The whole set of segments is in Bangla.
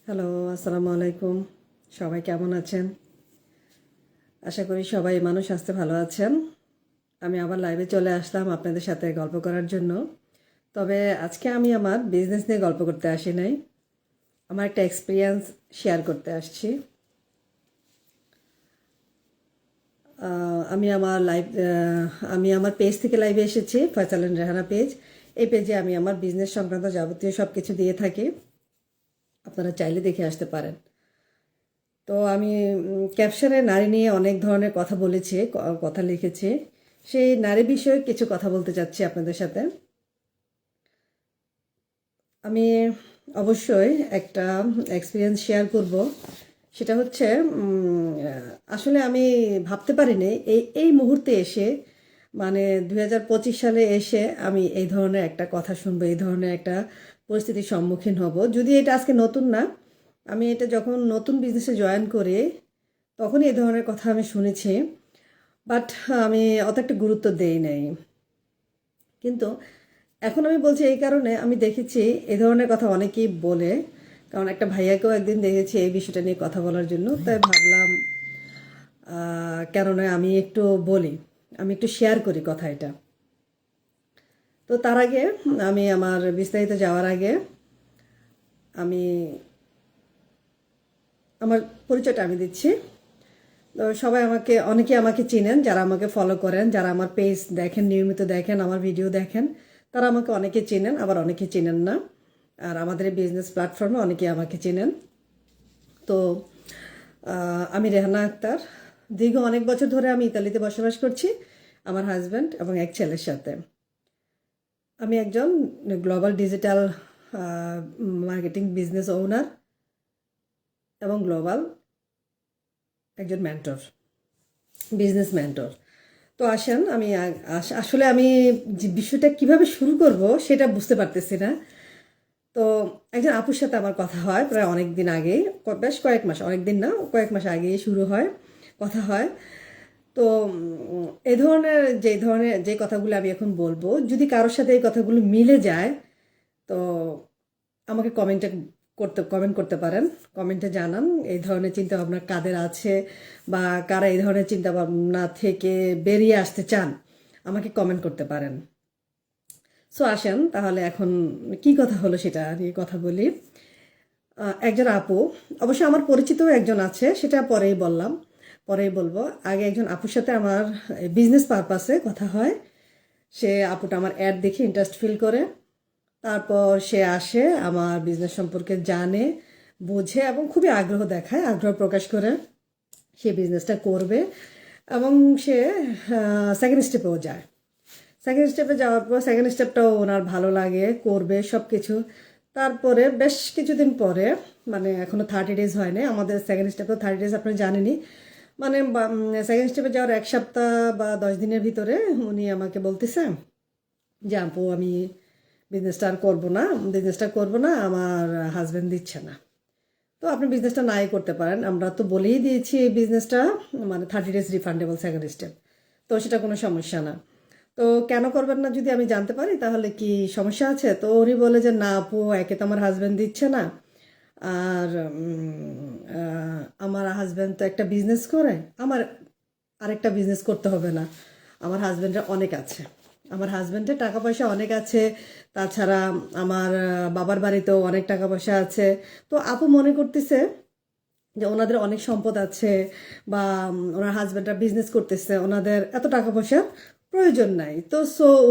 হ্যালো, আসসালামু আলাইকুম। সবাই কেমন আছেন? আশা করি সবাই মানুষ স্বাস্থ্যে ভালো আছেন। আমি আবার লাইভে চলে আসলাম আপনাদের সাথে গল্প করার জন্য। তবে আজকে আমি আমার বিজনেস নিয়ে গল্প করতে আসি নাই, আমার একটা এক্সপিরিয়েন্স শেয়ার করতে আসছি। আমি আমার পেজ থেকে লাইভে এসেছি, ফয়সাল এন্ড রেহানা পেজ। এই পেজে আমি আমার বিজনেস সংক্রান্ত যাবতীয় সব কিছু দিয়ে থাকি, আপনারা চাইলে দেখে আসতে পারেন। তো আমি ক্যাপশনে নারী নিয়ে অনেক ধরনের কথা বলেছি, কথা লিখেছি। সেই নারী বিষয়ে কিছু কথা বলতে চাচ্ছি আপনাদের সাথে। আমি অবশ্যই একটা এক্সপিরিয়েন্স শেয়ার করব। সেটা হচ্ছে আসলে আমি ভাবতে পারিনি এই এই মুহূর্তে এসে, মানে 2025 সালে এসে আমি এই ধরনের একটা কথা শুনবো, এই ধরনের একটা পরিস্থিতির সম্মুখীন হব। যদি এটা আজকে নতুন না, আমি এটা যখন নতুন বিজনেসে জয়েন করি তখনই এই ধরনের কথা আমি শুনেছি, বাট আমি অত একটা গুরুত্ব দেই নাই। কিন্তু এখন আমি বলছি এই কারণে, আমি দেখেছি এই ধরনের কথা অনেকেই বলে, কারণ একটা ভাইয়াকেও একদিন দেখেছি এই বিষয়টা নিয়ে কথা বলার জন্য। তাই ভাবলাম কেন নয় আমি একটু বলি, আমি একটু শেয়ার করি কথা এটা। তো তার আগে আমি আমার বিস্তারিত যাওয়ার আগে আমি আমার পরিচয়টা আমি দিচ্ছি। তো সবাই অনেকে আমাকে চিনেন, যারা আমাকে ফলো করেন, যারা আমার পেজ দেখেন, নিয়মিত দেখেন, আমার ভিডিও দেখেন, তারা আমাকে অনেকে চিনেন, আবার অনেকে চিনেন না। আর আমাদের এই বিজনেস প্ল্যাটফর্মে অনেকে আমাকে চিনেন। তো আমি রেহানা আক্তার। দীর্ঘ অনেক বছর ধরে আমি ইতালিতে বসবাস করছি আমার হাজব্যান্ড এবং এক ছেলের সাথে। আমি একজন global digital marketing business owner এবং গ্লোবাল একজন মেন্টর, বিজনেস মেন্টর। তো আসেন আমি আসলে আমি যে বিষয়টা কিভাবে শুরু করব সেটা বুঝতে পারতেছি না। তো একজন আপুর সাথে আমার কথা হয় প্রায় অনেক দিন আগেই, বেশ কয়েক মাস, অনেক দিন না, কয়েক মাস আগেই শুরু হয়, কথা হয়। তো এই ধরনের যে কথাগুলো আমি এখন বলবো, যদি কারোর সাথে এই কথাগুলো মিলে যায় তো আমাকে কমেন্ট করতে পারেন, কমেন্টে জানান এই ধরনের চিন্তাভাবনা কাদের আছে, বা কারা এই ধরনের চিন্তাভাবনা থেকে বেরিয়ে আসতে চান, আমাকে কমেন্ট করতে পারেন। সো আসেন তাহলে এখন কি কথা হলো সেটা নিয়ে কথা বলি। একজন আপু, অবশ্য আমার পরিচিতও একজন আছে, সেটা পরেই বলবো। আগে একজন আপুর সাথে আমার বিজনেস পারপাসে কথা হয়। সে আপুটা আমার অ্যাড দেখে ইন্টারেস্ট ফিল করে, তারপর সে আসে, আমার বিজনেস সম্পর্কে জানে, বোঝে এবং খুবই আগ্রহ দেখায়, আগ্রহ প্রকাশ করে সে বিজনেসটা করবে। এবং সে সেকেন্ড স্টেপেও যায়। সেকেন্ড স্টেপে যাওয়ার পর সেকেন্ড স্টেপটাও ওনার ভালো লাগে, করবে সব কিছু। তারপরে বেশ কিছুদিন পরে, মানে এখনও 30 ডেজ হয়নি, আমাদের সেকেন্ড স্টেপে 30 ডেজ আপনি জানেনই, মানে সেকেন্ড স্টেপে যাওয়ার 1 সপ্তাহ বা 10 দিনের ভিতরে উনি আমাকে বলতেছে যে আপু আমি বিজনেসটা করবো না, আমার হাজব্যান্ড দিচ্ছে না। তো আপনি বিজনেসটা নাই করতে পারেন, আমরা তো বলেই দিয়েছি এই বিজনেসটা মানে 30 ডেজ রিফান্ডেবল সেকেন্ড স্টেপ, তো সেটা কোনো সমস্যা না। তো কেন করবেন না যদি আমি জানতে পারি, তাহলে কি সমস্যা আছে? তো উনি বলে যে না আপু, একে তো আমার হাজব্যান্ড দিচ্ছে না, আর আমার হাজব্যান্ড তো একটা বিজনেস করে, আমার আরেকটা বিজনেস করতে হবে না, আমার হাজব্যান্ডের অনেক আছে, আমার হাজব্যান্ডের টাকা পয়সা অনেক আছে, তাছাড়া আমার বাবার বাড়িতেও অনেক টাকা পয়সা আছে। তো আপু মনে করতেছে যে ওনাদের অনেক সম্পদ আছে, বা ওনার হাজব্যান্ডরা বিজনেস করতেছে, ওনাদের এত টাকা পয়সার প্রয়োজন নাই। তো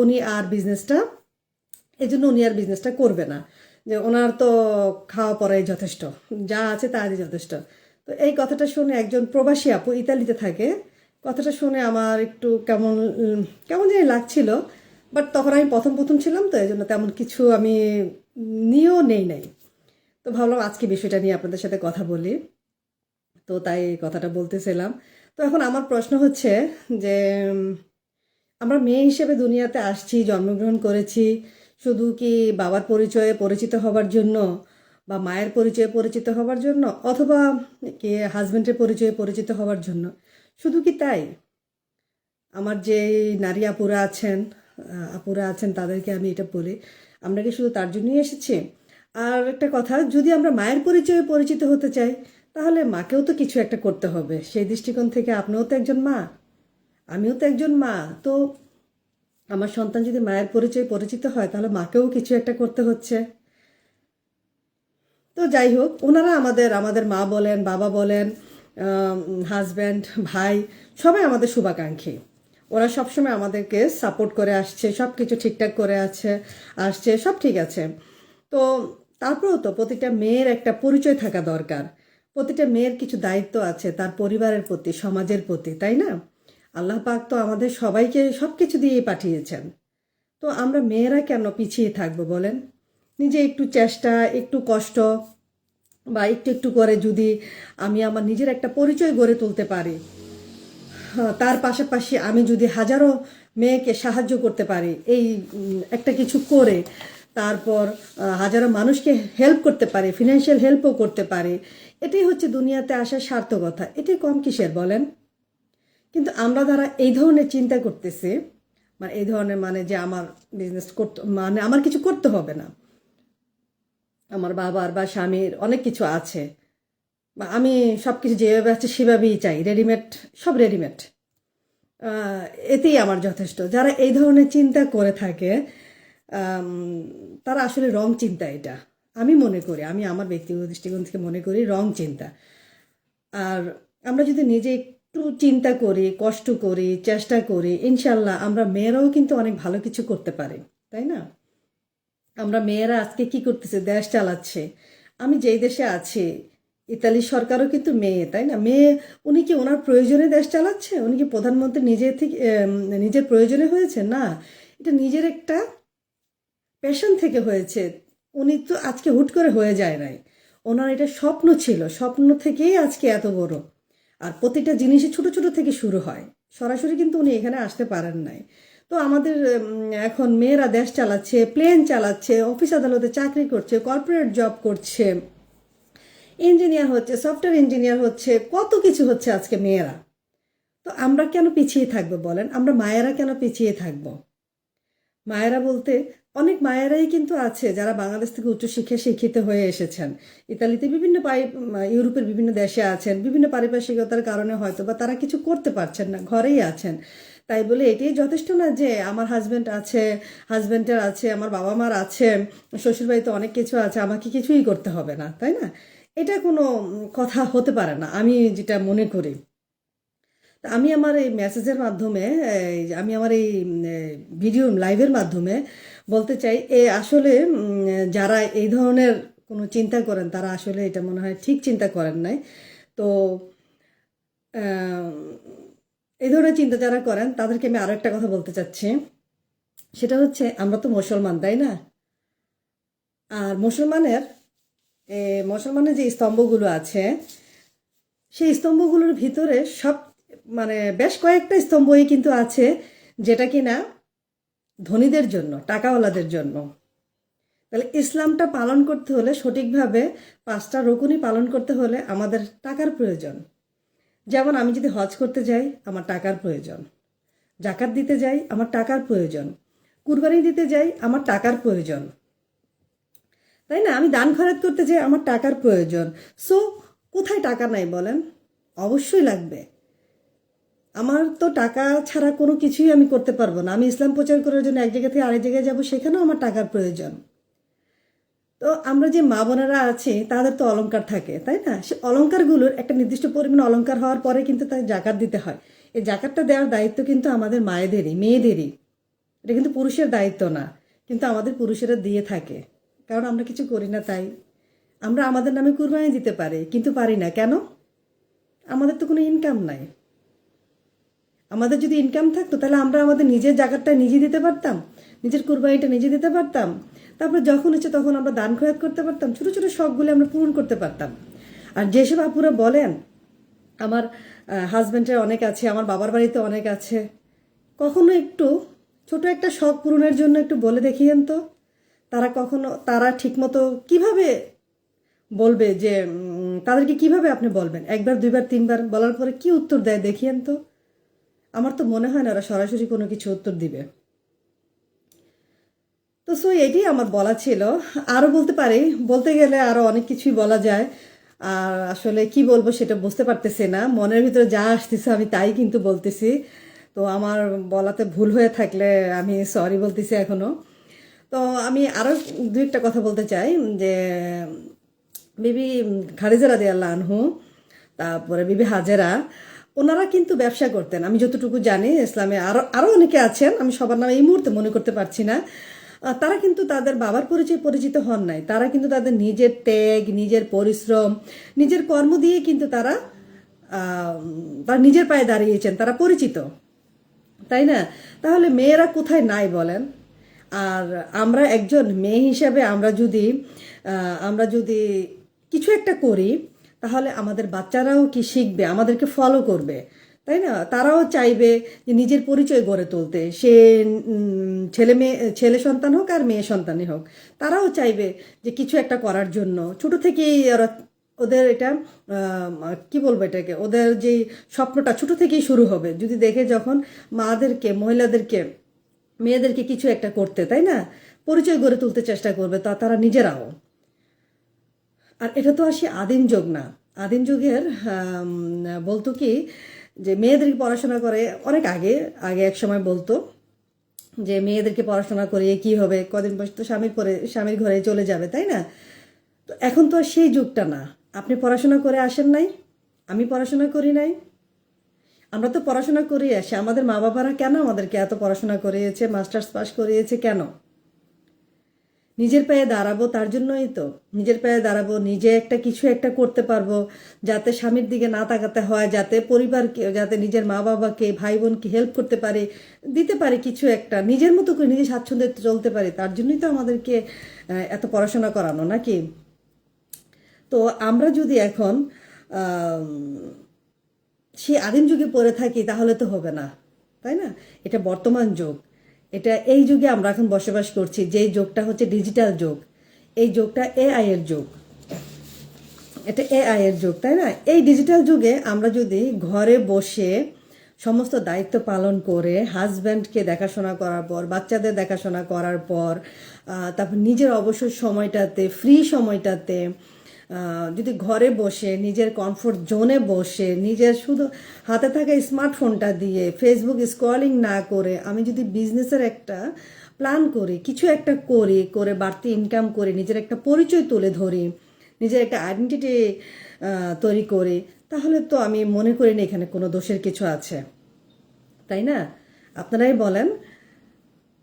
উনি আর বিজনেসটা, এই জন্য উনি আর বিজনেসটা করবে না, যে ওনার তো খাওয়া পড়াই যথেষ্ট, যা আছে তারই যথেষ্ট। তো এই কথাটা শুনে, একজন প্রবাসী আপু ইতালিতে থাকে, কথাটা শুনে আমার একটু কেমন জানি লাগছিল। বাট তখন আমি প্রথম প্রথম ছিলাম, তো এই জন্য তেমন কিছু আমি নিয়েও নাই। তো ভাবলাম আজকে বিষয়টা নিয়ে আপনাদের সাথে কথা বলি, তো তাই কথাটা বলতেছিলাম। তো এখন আমার প্রশ্ন হচ্ছে যে আমরা মেয়ে হিসেবে দুনিয়াতে আসছি, জন্মগ্রহণ করেছি শুধু কি বাবার পরিচয়ে পরিচিত হবার জন্য, বা মায়ের পরিচয়ে পরিচিত হবার জন্য, অথবা কি হাজব্যান্ডের পরিচয়ে পরিচিত হবার জন্য? শুধু কি তাই? আমার যে নারী আপুরা আছেন তাদেরকে আমি এটা বলি, আমরা কি শুধু তার জন্যই এসেছি? আর একটা কথা, যদি আমরা মায়ের পরিচয়ে পরিচিত হতে চাই তাহলে মাকেও তো কিছু একটা করতে হবে। সেই দৃষ্টিকোণ থেকে আপনিও তো একজন মা, আমিও তো একজন মা। তো আমার সন্তান যদি মায়ের পরিচয়ে পরিচিত হয় তাহলে মাকেও কিছু একটা করতে হচ্ছে। তো যাই হোক, ওনারা আমাদের আমাদের মা বলেন, বাবা বলেন, হাজব্যান্ড, ভাই, সবাই আমাদের শুভাকাঙ্ক্ষী। ওরা সবসময় আমাদেরকে সাপোর্ট করে আসছে, সব কিছু ঠিকঠাক করে আসছে, সব ঠিক আছে। তো তারপরেও তো প্রতিটা মেয়ের একটা পরিচয় থাকা দরকার। প্রতিটা মেয়ের কিছু দায়িত্ব আছে তার পরিবারের প্রতি, সমাজের প্রতি, তাই না? আল্লাহ পাক তো আমাদের সবাইকে সব কিছু দিয়েই পাঠিয়েছেন। তো আমরা মেয়েরা কেন পিছিয়ে থাকবো বলেন? নিজে একটু চেষ্টা, একটু কষ্ট বা একটু একটু করে যদি আমি আমার নিজের একটা পরিচয় গড়ে তুলতে পারি, তার পাশাপাশি আমি যদি হাজারো মেয়েকে সাহায্য করতে পারি এই একটা কিছু করে, তারপর হাজারো মানুষকে হেল্প করতে পারি, ফিনান্সিয়াল হেল্পও করতে পারি, এটাই হচ্ছে দুনিয়াতে আসার সার্থকতা। এটাই কম কিসের বলেন? কিন্তু আমরা যারা এই ধরনের চিন্তা করতেছি, মানে এই ধরনের, মানে যে আমার বিজনেস করতে, মানে আমার কিছু করতে হবে না, আমার বাবার বা স্বামীর অনেক কিছু আছে, বা আমি সব কিছু যেভাবে আছে সেভাবেই চাই, রেডিমেড, সব রেডিমেড, এতেই আমার যথেষ্ট। যারা এই ধরনের চিন্তা করে থাকে আম, তারা আসলে রং চিন্তা। এটা আমি মনে করি, আমি আমার ব্যক্তিগত দৃষ্টিকোণ থেকে মনে করি রং চিন্তা। আর আমরা যদি নিজে একটু চিন্তা করি, কষ্ট করি, চেষ্টা করি, ইনশাল্লাহ আমরা মেয়েরাও কিন্তু অনেক ভালো কিছু করতে পারি, তাই না? আমরা মেয়েরা আজকে কি করতেছে, দেশ চালাচ্ছে। আমি যেই দেশে আছি, ইতালি সরকারও কিন্তু মেয়ে, তাই না? মেয়ে, উনি কি ওনার প্রয়োজনে দেশ চালাচ্ছে? উনি কি প্রধানমন্ত্রী নিজে থেকে নিজের প্রয়োজনে হয়েছে? না, এটা নিজের একটা প্যাশন থেকে হয়েছে। উনি তো আজকে হুট করে হয়ে যায় নাই, ওনার এটা স্বপ্ন ছিল, স্বপ্ন থেকেই আজকে এত বড়। আর প্রতিটা জিনিসই ছোট ছোট থেকে শুরু হয়, সরাসরি কিন্তু উনি এখানে আসতে পারেন নাই। তো আমাদের এখন মেয়েরা দেশ চালাচ্ছে, প্লেন চালাচ্ছে, অফিস আদালতে চাকরি করছে, কর্পোরেট জব করছে, ইঞ্জিনিয়ার হচ্ছে, সফটওয়্যার ইঞ্জিনিয়ার হচ্ছে, কত কিছু হচ্ছে আজকে মেয়েরা। তো আমরা কেন পিছিয়ে থাকবো বলেন? আমরা মায়েরা কেন পিছিয়ে থাকবো? মায়েরা বলতে অনেক মায়েরাই কিন্তু আছে যারা বাংলাদেশ থেকে উচ্চশিক্ষায় শিক্ষিত হয়ে এসেছেন, ইতালিতে বিভিন্ন ইউরোপের বিভিন্ন দেশে আছেন, বিভিন্ন পারিপার্শ্বিকতার কারণে হয়তো বা তারা কিছু করতে পারছেন না, ঘরেই আছেন। তাই বলে এটাই যথেষ্ট না যে আমার হাজব্যান্ড আছে, হাজব্যান্ডের আছে, আমার বাবা মার আছে, শ্বশুরবাড়িতে অনেক কিছু আছে, আমাকে কিছুই করতে হবে না, তাই না? এটা কোনো কথা হতে পারে না, আমি যেটা মনে করি। তা আমি আমার এই মেসেজের মাধ্যমে, আমি আমার এই ভিডিও লাইভের মাধ্যমে বলতে চাই, আসলে যারা এই ধরনের কোনো চিন্তা করেন তারা আসলে এটা মনে হয় ঠিক চিন্তা করেন নাই। তো আহ, এই ধরনের চিন্তা যারা করেন তাদেরকে আমি আরো একটা কথা বলতে চাচ্ছি। সেটা হচ্ছে, আমরা তো মুসলমান, তাই না? আর মুসলমানের যে স্তম্ভগুলো আছে, সেই স্তম্ভগুলোর ভিতরে সব, মানে বেশ কয়েকটা স্তম্ভই কিন্তু আছে যেটা কিনা ধনীদের জন্য, টাকাওয়ালাদের জন্য। তাহলে ইসলামটা পালন করতে হলে সঠিকভাবে, পাঁচটা রুকুনি পালন করতে হলে আমাদের টাকার প্রয়োজন। যেমন আমি যদি হজ করতে যাই আমার টাকার প্রয়োজন, জাকাত দিতে যাই আমার টাকার প্রয়োজন, কুরবানি দিতে যাই আমার টাকার প্রয়োজন, তাই না? আমি দান খয়রাত করতে যাই আমার টাকার প্রয়োজন। সো কোথায় টাকা নাই বলেন? অবশ্যই লাগবে। আমার তো টাকা ছাড়া কোনো কিছুই আমি করতে পারবো না। আমি ইসলাম প্রচার করার জন্য এক জায়গা থেকে আরেক জায়গায় যাবো, সেখানেও আমার টাকার প্রয়োজন। তো আমরা যে মা বোনেরা আছি তাদের তো অলংকার থাকে, তাই না? সে অলংকারগুলোর একটা নির্দিষ্ট পরিমাণ অলংকার হওয়ার পরে কিন্তু তাকে জাকাত দিতে হয়। এই জাকাতটা দেওয়ার দায়িত্ব কিন্তু আমাদের মায়েদেরই, মেয়েদেরই। এটা কিন্তু পুরুষের দায়িত্ব না, কিন্তু আমাদের পুরুষেরা দিয়ে থাকে, কারণ আমরা কিছু করি না তাই। আমরা আমাদের নামে কুরবানি দিতে পারি কিন্তু পারি না কেন? আমাদের তো কোনো ইনকাম নাই। আমাদের যদি ইনকাম থাকতো তাহলে আমরা আমাদের নিজের জাকাতটা নিজে দিতে পারতাম, নিজের কুরবানিটা নিজে দিতে পারতাম। তারপর যখন ইচ্ছে তখন আমরা দান খয়রাত করতে পারতাম, ছোটো ছোটো শখগুলি আমরা পূরণ করতে পারতাম। আর যেসব আপুরা বলেন আমার হাজব্যান্ডের অনেক আছে, আমার বাবার বাড়িতে অনেক আছে, কখনো একটু ছোট একটা শখ পূরণের জন্য একটু বলে দেখিয়েন তো। তারা ঠিকমতো কিভাবে বলবে যে তাদেরকে কিভাবে আপনি বলবেন? একবার, দুইবার, তিনবার বলার পরে কি উত্তর দেয় দেখিয়েন তো। আমার তো মনে হয় না ওরা সরাসরি কোনো কিছু উত্তর দিবে। তো সো এটাই আমার বলা ছিল। আরও বলতে পারি, বলতে গেলে আরও অনেক কিছুই বলা যায়। আর আসলে কি বলবো সেটা বুঝতে পারতেছি না, মনের ভিতরে যা আসতেছে আমি তাই কিন্তু বলতেছি। তো আমার বলাতে ভুল হয়ে থাকলে আমি সরি বলতেছি এখনো। তো আমি আরও দু একটা কথা বলতে চাই যে বিবি খাদিজা রাদিয়াল্লাহু আনহু, তারপরে বিবি হাজেরা, ওনারা কিন্তু ব্যবসা করতেন আমি যতটুকু জানি। ইসলামে আরও আরও অনেকে আছেন, আমি সবার নাম এই মুহূর্তে মনে করতে পারছি না। তারা কিন্তু তাদের বাবার পরিচয় পরিচিত হন নাই, তারা কিন্তু তাদের নিজের ত্যাগ, নিজের পরিশ্রম, নিজের কর্ম দিয়ে কিন্তু তারা তার নিজের পায়ে দাঁড়িয়েছেন, তারা পরিচিত, তাই না? তাহলে মেয়েরা কোথায় নাই বলেন? আর আমরা একজন মেয়ে হিসাবে আমরা যদি কিছু একটা করি, তাহলে আমাদের বাচ্চারাও কি শিখবে, আমাদেরকে ফলো করবে, তাই না? তারাও চাইবে যে নিজের পরিচয় গড়ে তুলতে, সে ছেলে সন্তান হোক আর মেয়ে সন্তানই হোক, তারাও চাইবে যে কিছু একটা করার জন্য। ছোট থেকেই ওরা, ওদের এটা কি বলবো এটাকে, ওদের যে স্বপ্নটা ছোট থেকেই শুরু হবে যদি দেখে, যখন মাদেরকে, মহিলাদেরকে, মেয়েদেরকে কিছু একটা করতে, তাই না, পরিচয় গড়ে তুলতে চেষ্টা করবে, তা তারা নিজেরাও। আর এটা তো আসি আদিম যুগ না, আদিম যুগের বলতো কি যে মেয়েদেরকে পড়াশোনা করে, অনেক আগে আগে এক সময় বলতো যে মেয়েদেরকে পড়াশোনা করিয়ে কি হবে, কদিন পর তো স্বামীর ঘরে চলে যাবে, তাই না? তো এখন তো আর সেই যুগটা না। আপনি পড়াশোনা করে আসেন নাই, আমি পড়াশোনা করি নাই, আমরা তো পড়াশোনা করিয়ে আসি। আমাদের মা বাবারা কেন আমাদেরকে এত পড়াশোনা করিয়েছে, মাস্টার্স পাস করিয়েছে কেন? নিজের পায়ে দাঁড়াবো, তার জন্যই তো। নিজের পায়ে দাঁড়াবো, নিজে একটা কিছু একটা করতে পারবো, যাতে স্বামীর দিকে না তাকাতে হয়, যাতে পরিবারকে, যাতে নিজের মা বাবাকে, ভাই বোনকে হেল্প করতে পারি, দিতে পারি কিছু একটা, নিজের মতো করে নিজে স্বাচ্ছন্দ্যে চলতে পারি। তার জন্যই তো আমাদেরকে এত পড়াশোনা করানো, নাকি? তো আমরা যদি এখন সেই আদিম যুগে পড়ে থাকি তাহলে তো হবে না, তাই না? এটা বর্তমান যুগ, এটা এই যুগে আমরা এখন বসবাস করছি, যেই যুগটা হচ্ছে ডিজিটাল যুগ, এই যুগটা এআই এর যুগ, এটা এআই এর যুগ, তাই না? এই ডিজিটাল যুগে আমরা যদি ঘরে বসে সমস্ত দায়িত্ব পালন করে, হাজব্যান্ডকে দেখাশোনা করার পর, বাচ্চাদের দেখাশোনা করার পর, তারপর নিজের অবসর সময়টাতে, ফ্রি সময়টাতে যদি ঘরে বসে নিজের কমফোর্ট জোনে বসে, নিজের শুধু হাতে থাকা স্মার্টফোনটা দিয়ে ফেসবুক স্ক্রলিং না করে আমি যদি বিজনেসের একটা প্ল্যান করি, কিছু একটা করি, করে বাড়তি ইনকাম করে নিজের একটা পরিচয় তুলে ধরি, নিজের একটা আইডেন্টিটি তৈরি করি, তাহলে তো আমি মনে করি না এখানে কোনো দোষের কিছু আছে, তাই না? আপনারাই বলেন।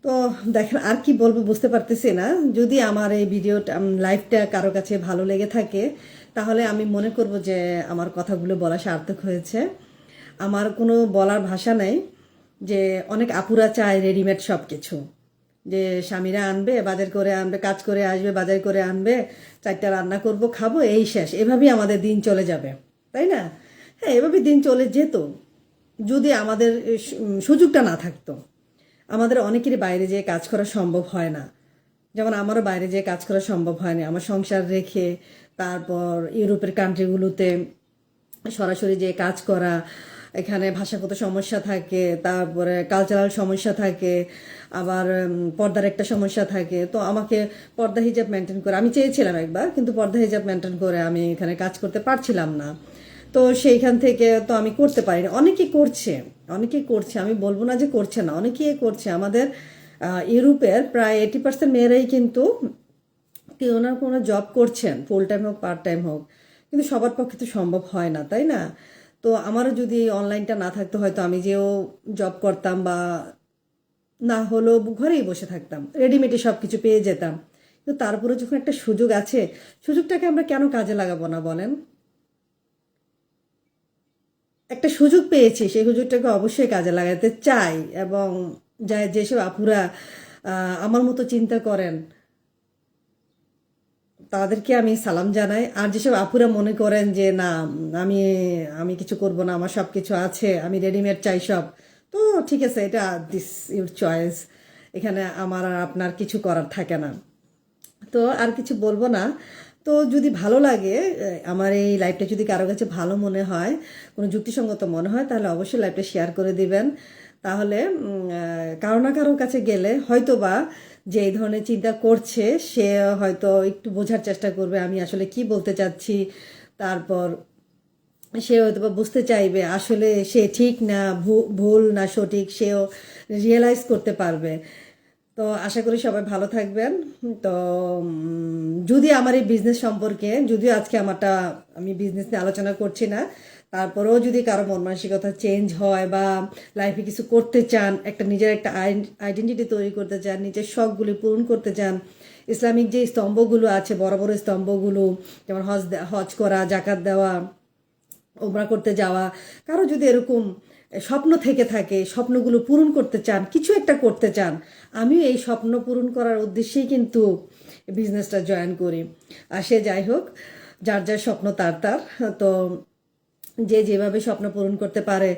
তো দেখেন, আর কি বলবো বুঝতে পারতেছি না। যদি আমার এই ভিডিওটা, লাইভটা কারো কাছে ভালো লেগে থাকে, তাহলে আমি মনে করব যে আমার কথাগুলো বলা সার্থক হয়েছে। আমার কোনো বলার ভাষা নেই। যে অনেক আপুরা চায় রেডিমেড সব কিছু, যে স্বামীরা আনবে, বাজার করে আনবে, কাজ করে আসবে, বাজার করে আনবে, চারটা রান্না করব, খাবো, এই শেষ, এভাবেই আমাদের দিন চলে যাবে, তাই না? হ্যাঁ, এভাবে দিন চলে যেত যদি আমাদের সুযোগটা না থাকতো। আমাদের অনেকেরই বাইরে যেয়ে কাজ করা সম্ভব হয় না, যেমন আমারও বাইরে যেয়ে কাজ করা সম্ভব হয়নি। আমার সংসার রেখে তারপর ইউরোপের কান্ট্রিগুলোতে সরাসরি যে কাজ করা, এখানে ভাষাগত সমস্যা থাকে, তারপরে কালচারাল সমস্যা থাকে, আবার পর্দার একটা সমস্যা থাকে। তো আমাকে পর্দা হিজাব মেনটেন করে, আমি চেয়েছিলাম একবার, কিন্তু পর্দা হিজাব মেনটেন করে আমি এখানে কাজ করতে পারছিলাম না। তো সেইখান থেকে তো আমি করতে পারিনি। অনেকেই করছে, আমি বলবো না যে করছে না, অনেকেই করছে। আমাদের ইউরোপের প্রায় 80% মেয়েরাই কিন্তু কেউ না কোনো জব করছেন, ফুল টাইম হোক পার্ট টাইম হোক, কিন্তু সবার পক্ষে তো সম্ভব হয় না, তাই না? তো আমারও যদি অনলাইনটা না থাকতো, হয়তো আমি যেও জব করতাম, বা না হলেও ঘরেই বসে থাকতাম, রেডিমেডে সব কিছু পেয়ে যেতাম। কিন্তু তারপরে যখন একটা সুযোগ আছে, সুযোগটাকে আমরা কেন কাজে লাগাবো না বলেন? একটা সুযোগ পেয়েছি, সেই সুযোগটাকে অবশ্যই কাজে লাগাতে চাই। এবং যেসব আপুরা আমার মতো চিন্তা করেন, তাদেরকে আমি সালাম জানাই। আর যেসব আপুরা মনে করেন যে না, আমি আমি কিছু করব না, আমার সব কিছু আছে, আমি রেডিমেড চাই সব, তো ঠিক আছে, এটা দিস ইউর চয়েস, এখানে আমার আর আপনার কিছু করার থাকে না। তো আর কিছু বলবো না। তো যদি ভালো লাগে, আমার এই লাইভটা যদি কারো কাছে ভালো মনে হয়, কোনো যুক্তিসঙ্গত মনে হয়, তাহলে অবশ্যই লাইভটা শেয়ার করে দিবেন। তাহলে কারো না কারো কাছে গেলে হয়তো বা যে এই ধরনের চিন্তা করছে সে হয়তো একটু বোঝার চেষ্টা করবে আমি আসলে কি বলতে চাচ্ছি। তারপর সে হয়তো বা বুঝতে চাইবে আসলে সে ঠিক না ভুল না সঠিক, সেও রিয়েলাইজ করতে পারবে। তো আশা করি সবাই ভালো থাকবেন। তো যদি আমার এই বিজনেস সম্পর্কে, যদিও আজকে আমি বিজনেস নিয়ে আলোচনা করছি না, তারপরেও যদি কারো মন মানসিকতা চেঞ্জ হয় বা লাইফে কিছু করতে চান, নিজের একটা আইডেন্টিটি তৈরি করতে চান, নিজের শখগুলি পূরণ করতে চান, ইসলামিক যে স্তম্ভগুলো আছে, বড় বড় স্তম্ভগুলো, যেমন হজ করা, জাকাত দেওয়া, ওমরা করতে যাওয়া, কারো যদি এরকম স্বপ্ন থেকে থাকে, স্বপ্নগুলো পূরণ করতে চান, কিছু একটা করতে চান, আমিও এই স্বপ্ন পূরণ করার উদ্দেশ্যেই কিন্তু বিজনেসটা জয়েন করি। আর সে যাই হোক, যার যার স্বপ্ন তার তার। তো যে যেভাবে স্বপ্ন পূরণ করতে পারে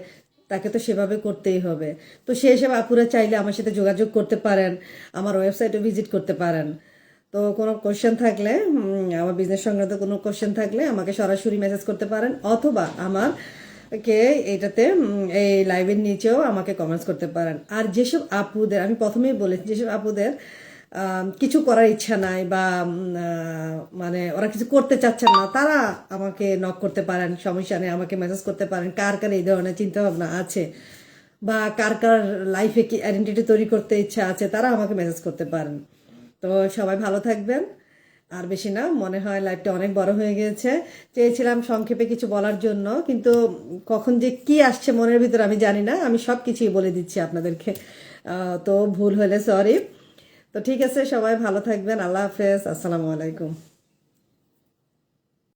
তাকে তো সেভাবে করতেই হবে। তো সেই সব আপুরা চাইলে আমার সাথে যোগাযোগ করতে পারেন, আমার ওয়েবসাইটে ভিজিট করতে পারেন। তো কোনো কোশ্চেন থাকলে, আমার বিজনেস সংক্রান্ত কোনো কোশ্চেন থাকলে আমাকে সরাসরি মেসেজ করতে পারেন, অথবা আমাকে এটাতে এই লাইভের নিচেও আমাকে কমেন্টস করতে পারেন। আর যেসব আপুদের, আমি প্রথমেই বলেছি, যেসব আপুদের কিছু করার ইচ্ছা নাই বা মানে ওরা কিছু করতে চাচ্ছেন না, তারা আমাকে নক করতে পারেন, সমস্যা নেই, আমাকে মেসেজ করতে পারেন। কার কার এই ধরনের চিন্তা ভাবনা আছে বা কার কার লাইফে কি আইডেন্টিটি তৈরি করতে ইচ্ছা আছে, তারা আমাকে মেসেজ করতে পারেন। তো সবাই ভালো থাকবেন। আর বেশি না, মনে হয় লাইফটা অনেক বড় হয়ে গিয়েছে। চেয়েছিলাম সংক্ষেপে কিছু বলার জন্য, কিন্তু কখন যে কি আসছে মনের ভিতর আমি জানি না, আমি সব কিছুই বলে দিচ্ছি আপনাদেরকে। তো ভুল হলে সরি। তো ঠিক আছে, সবাই ভালো থাকবেন। আল্লাহ হাফেজ, আসসালামু আলাইকুম।